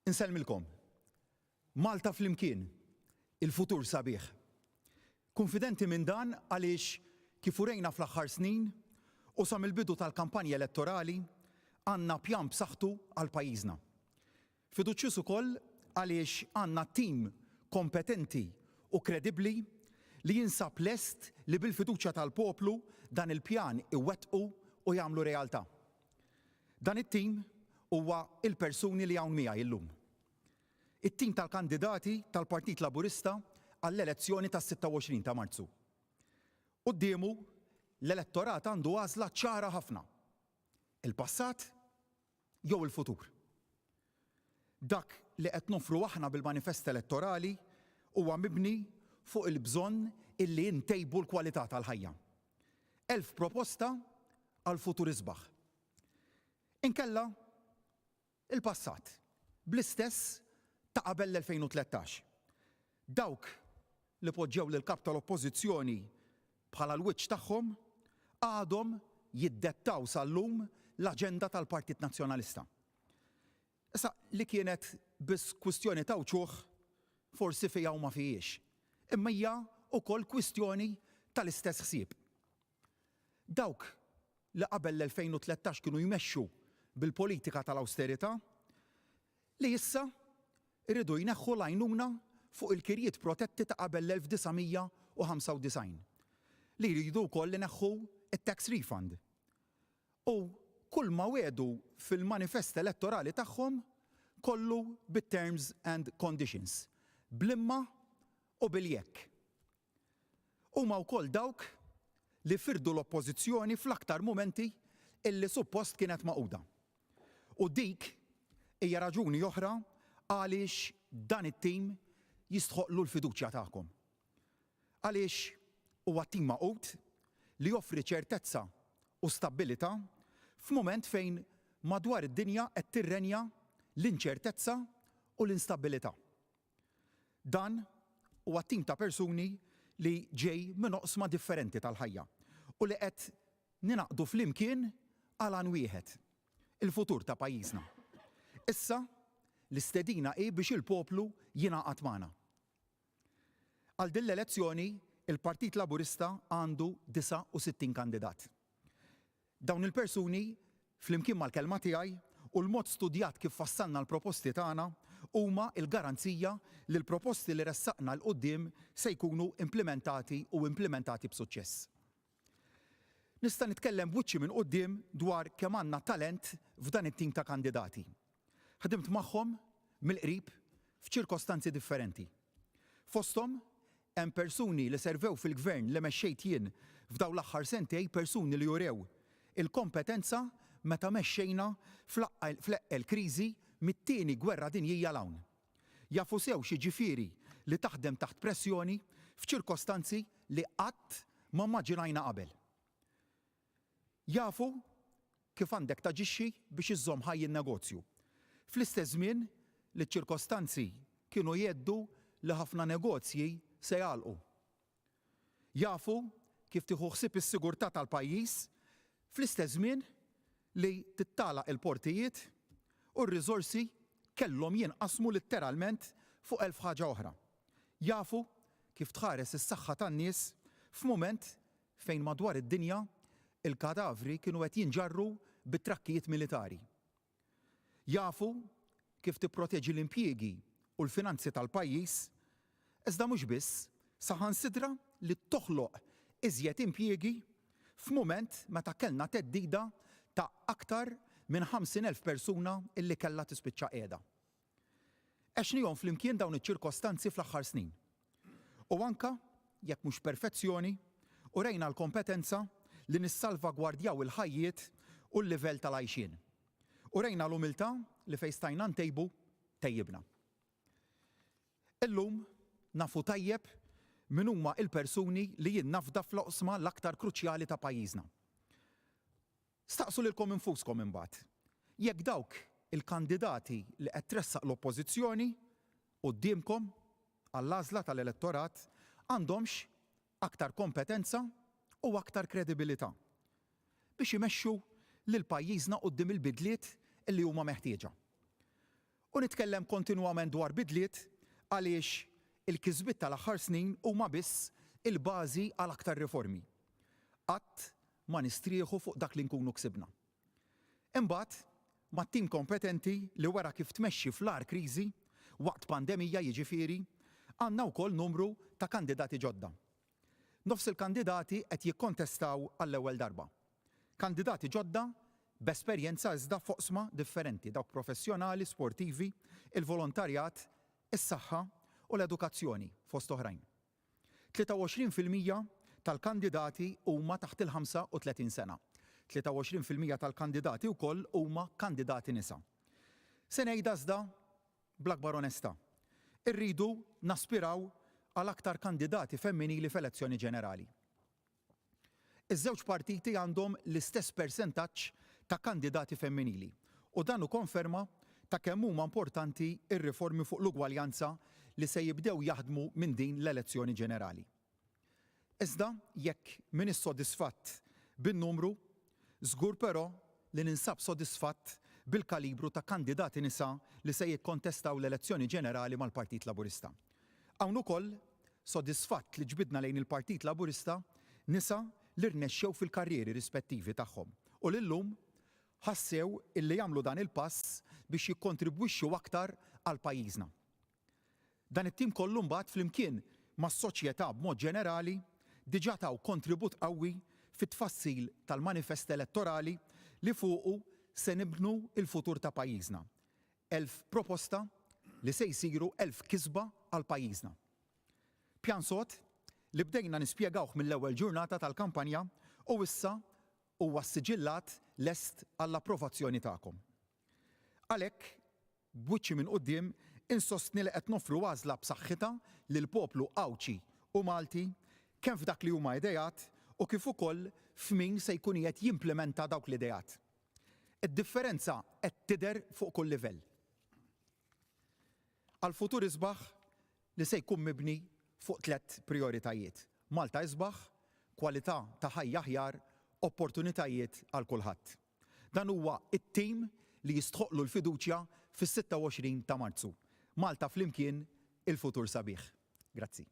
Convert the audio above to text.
Insellmilkom. Malta flimkien, il-futur sabiħ. Konfidenti minn dan għaliex kif urejna fl-aħħar snin u sa mill-bidu tal-kampanja elettorali għandna pjan b'saħħtu għal pajjiżna. Fiduċjuż ukoll għaliex għandna tim kompetenti u kredibbli li jinsab lest li bil-fiduċja tal-poplu dan il-pjan iwettqu u jagħmlu realtà. Dan it-tim huwa il-persuni li hawn miegħi illum. It-tim tal-kandidati tal-Partit Laburista għall-elezzjoni tas-26 ta' Marzu. Qudiemu l-elettorat għandu għażla ċara ħafna. Il-passat jew il-futur. Dak li qed nofru aħna bil-manifest elettorali huwa mibni fuq il-bżonn illi ntejbu l-kwalità tal-ħajja. 1000 proposta għal futur isbaħ. Inkella il-passat bl-istess ta' qabel l-2013. Dawk li poġġew lil kap tal-oppożizzjoni bħala l-wiċċ tagħhom għadhom jiddettaw sal-lum l-aġenda tal-Partit Nazzjonalista. Issa li kienet biss kwistjoni ta' ċuħ forsi fija u ma fijiex. Imma hija wkoll kwistjoni tal-istess ħsieb. Dawk li qabel l-2013 kienu jmexxu bil-politika tal-awsterità li issa irridu jneħħu l-għajnuna fuq il-kirjiet protetti ta' qabel l-1995 li jridu wkoll li neħħu it-tax refund. U kull ma wedu fil-manifest elettorali tagħhom kollu bit-terms and conditions, blimma u bil-jekk. Huma wkoll dawk li firdu l-oppożizzjoni fl-aktar momenti illi suppost kienet maquda. U dik hija raġuni oħra għaliex dan it-tim jistħoqlu l-fiduċja tagħkom. Għaliex huwa tim maqut li joffri ċertezza u stabbilità f'mument fejn madwar id-dinja qed tirrenja l-inċertezza u l-instabilità. Dan huwa tim ta' persuni li ġej minn oqsma differenti tal-ħajja u li qed ninaqdu flimkien għal għan wieħed, il-futur ta' pajjiżna. Issa l-istedina biex il-poplu jingħaqad magħna. Għal din l-elezzjoni il-Partit Laburista għandu 69 kandidat. Dawn il-persuni flimkien mal-kelma tiegħi u l-mod studjat kif fassalna l-proposti tagħna huma l-garanzija li l-proposti li ressaqna l qudiem se jkunu implementati b'suċċess. Nista' nitkellem b'wiċċi minn quddiem dwar kemm għandna talent f'dan it-tim ta' kandidati. Ħdimt magħhom mill-qrib f'ċirkostanzi differenti. Fosthom hemm persuni li servew fil-gvern li mexxejt jien f'dawn l-aħħar sentej persuni li jurew il-kompetenza meta mexxejna fl-eqqel kriżi mit-tieni gwerra dinjija l-hawn. Jafu sew xiġifieri li taħdem taħt pressjoni f'ċirkostanzi li qatt ma mmaġinajna qabel. Jafu kif għandek taġixxi biex iżżomm ħajj in-negozju. Fl-istess żmien li ċ-ċirkostanzi kienu jgħeddu li ħafna negozji se jgħalqu. Jafu kif tieħu ħsieb is-sigurtà tal-pajjiż fl-istess żmien li tittalaq il-portijiet u r-riżorsi kellhom jinqasmu litteralment fuq 1000 ħaġa oħra. Jafu kif tħares is-saħħa tan-nies f'mument fejn madwar id-dinja il-kadavri kienu qed jinġarru bit-trakkijiet militari. Jafu kif tipproteġi l-impjiegi u l-finanzi tal-pajjiż, iżda mhux biss saħansidra li toħloq iżjed impjiegi f'mument meta kellna theddida ta' aktar minn 50,000 persuna illi kellha tispiċċa qiegħda. Għexnihom flimkien dawn iċ-ċirkostanzi fl-aħħar snin. U anke jekk mhux perfezzjoni, u rejna l-kompetenza li nissalvagwardjaw il-ħajjiet u l-livell tal-għajxien. U rejna l-umiltà li fejn stajna ntejbu tejjibna. Illum nafu tajjeb min huma il-persuni li jien nafda fl-oqsma l-aktar kruċjali ta' pajjiżna. Staqsu lilkom infuskom imbagħad. Jekk dawk il-kandidati li qed tressaq l-oppożizzjoni qudiemkom għall-għażla tal-elettorat għandhomx aktar kompetenza u aktar kredibilità biex imexxu lil pajjiżna quddiem il-bidliet li huma meħtieġa. U nitkellem kontinwament dwar bidliet għaliex il-kisbiet tal-aħħar snin huma biss il-bażi għal aktar riformi. Qatt ma nistrieħu fuq dak li nkunu ksibna. Imbagħad, mat-tim kompetenti li wara kif tmexxi fl-agħar kriżi waqt pandemija jiġifieri, għandna wkoll numru ta' kandidati ġodda. Nofs il-kandidati qed jikkontestaw għall-ewwel darba. Kandidati ġodda b'esperjenza iżda foqsma differenti, dawk professjonali, sportivi, il-volontarjat, is-saħħa u l-edukazzjoni fost oħrajn. 23% tal-kandidati huma taħt il-35 sena. 23% tal-kandidati wkoll huma kandidati nisa. Se ngħid iżda bl-akbar onestà. Irridu naspiraw għal aktar kandidati femminili f'elezzjoni ġenerali. Iż-żewġ partiti għandhom l-istess persentaġġ ta' kandidati femminili u dan konferma ta' kemm huma importanti ir-riformi fuq l-ugwaljanza li se jibdew jaħdmu minn din l-elezzjoni ġenerali. Iżda jekk min is-sodisfatt bin-numru, żgur però li ninsab sodisfatt bil-kalibru ta' kandidati nisa li se jikkontestaw l-elezzjoni ġenerali mal-Partit Laburista. Hawn ukoll sodisfatt li ġbidna lejn il-Partit Laburista nisa li rnexxew fil-karrieri rispettivi tagħhom u lillum ħassew illi jagħmlu dan il-pass biex jikkontribwixxu aktar għal pajjiżna. Dan it-tim kollu mbagħad flimkien mas-soċjetà b'mod ġenerali diġà taw kontribut qawwi fit-tfassil tal-manifest elettorali li fuqu se nibnu il-futur ta' pajjiżna. 1000 proposta li se jsiru 1000 kisba għal pajjiżna. Pjan sod li bdejna nispjegawh mill-ewwel ġurnata tal-kampanja u issa huwa s-siġillat lest għall-approvazzjoni tagħkom. Għalhekk, b'wiċċi minn quddiem insostni li qed nofru għażla b'saħħitha lil poplu Awċi u Malti kemm f'dak li huma idejat u kif ukoll f'min se jkun qed jimplementa dawk l-idejat. Id-differenza qed tidher fuq kull livell. Għal-futur isbaħ li se jkun mibni fuq 3 prioritajiet. Malta isbaħ, kwalità ta' ħajja aħjar, opportunitajiet għal kulħadd. Dan huwa it-tim li jistħoqlu l-fiduċja fis-26 ta' Marzu. Malta flimkien il-futur sabiħ. Grazzi.